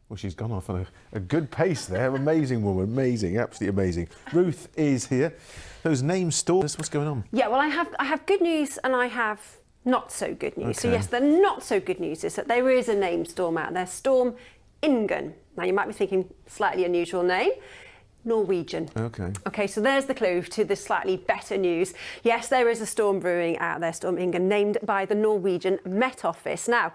Well, she's gone off on a good pace there. Amazing woman, amazing, absolutely amazing. Ruth is here. Those name stores, what's going on? Yeah, well, I have good news and I have not so good news. Okay. So yes, the not so good news is that there is a name storm out there, Storm Ingen. Now you might be thinking, slightly unusual name. Norwegian. Okay. Okay, so there's the clue to the slightly better news. Yes, there is a storm brewing out there, Storm Ingen, named by the Norwegian Met Office. Now,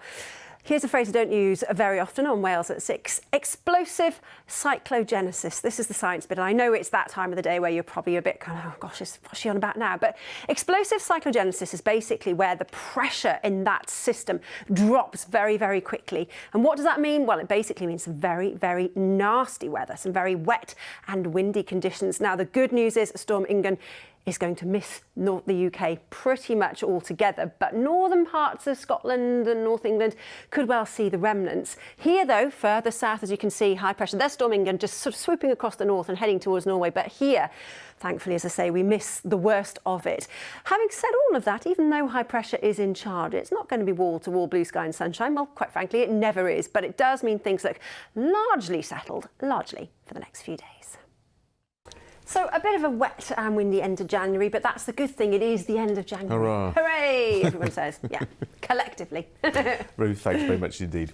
here's a phrase I don't use very often on Wales at 6. Explosive cyclogenesis. This is the science bit. And I know it's that time of the day where you're probably a bit kind of, oh gosh, what's she on about now? But explosive cyclogenesis is basically where the pressure in that system drops very, very quickly. And what does that mean? Well, it basically means some very, very nasty weather, some very wet and windy conditions. Now, the good news is Storm Ingen is going to miss the UK pretty much altogether, but northern parts of Scotland and North England could well see the remnants. Here, though, further south, as you can see, high pressure. There's Storm Ingen just sort of swooping across the north and heading towards Norway, but here, thankfully, as I say, we miss the worst of it. Having said all of that, even though high pressure is in charge, it's not going to be wall-to-wall blue sky and sunshine. Well, quite frankly, it never is, but it does mean things look largely settled, largely for the next few days. So a bit of a wet and windy end of January, but that's the good thing. It is the end of January. Hurrah. Hooray, everyone says. Yeah, collectively. Ruth, thanks very much indeed.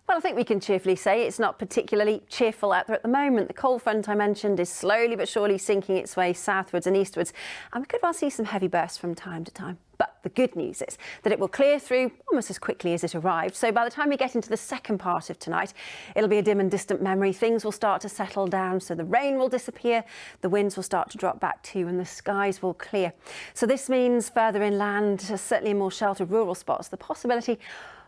Well, I think we can cheerfully say it's not particularly cheerful out there at the moment. The cold front I mentioned is slowly but surely sinking its way southwards and eastwards, and we could well see some heavy bursts from time to time. But the good news is that it will clear through almost as quickly as it arrived. So by the time we get into the second part of tonight, it'll be a dim and distant memory. Things will start to settle down, so the rain will disappear, the winds will start to drop back too, and the skies will clear. So this means further inland, certainly in more sheltered rural spots, the possibility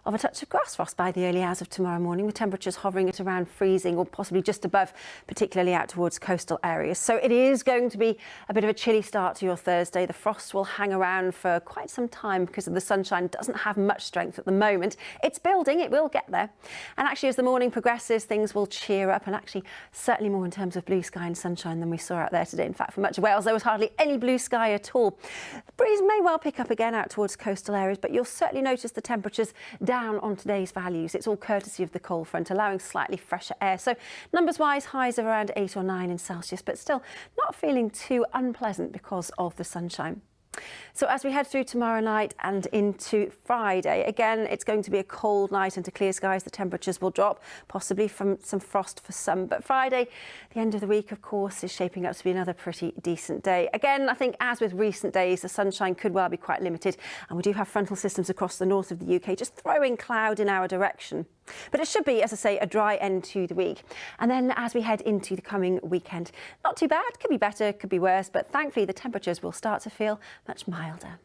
of a touch of grass frost by the early hours of tomorrow morning, with temperatures hovering at around freezing or possibly just above, particularly out towards coastal areas. So it is going to be a bit of a chilly start to your Thursday. The frost will hang around for quite some time because of the sunshine doesn't have much strength at the moment. It's building, it will get there. And actually, as the morning progresses, things will cheer up, and actually certainly more in terms of blue sky and sunshine than we saw out there today. In fact, for much of Wales, there was hardly any blue sky at all. The breeze may well pick up again out towards coastal areas, but you'll certainly notice the temperatures down on today's values. It's all courtesy of the cold front, allowing slightly fresher air. So numbers wise, highs of around 8 or 9 in Celsius, but still not feeling too unpleasant because of the sunshine. So as we head through tomorrow night and into Friday, again, it's going to be a cold night into clear skies. The temperatures will drop, possibly from some frost for some. But Friday, the end of the week, of course, is shaping up to be another pretty decent day. Again, I think as with recent days, the sunshine could well be quite limited. And we do have frontal systems across the north of the UK, just throwing cloud in our direction. But it should be, as I say, a dry end to the week. And then as we head into the coming weekend, not too bad, could be better, could be worse, but thankfully the temperatures will start to feel much milder.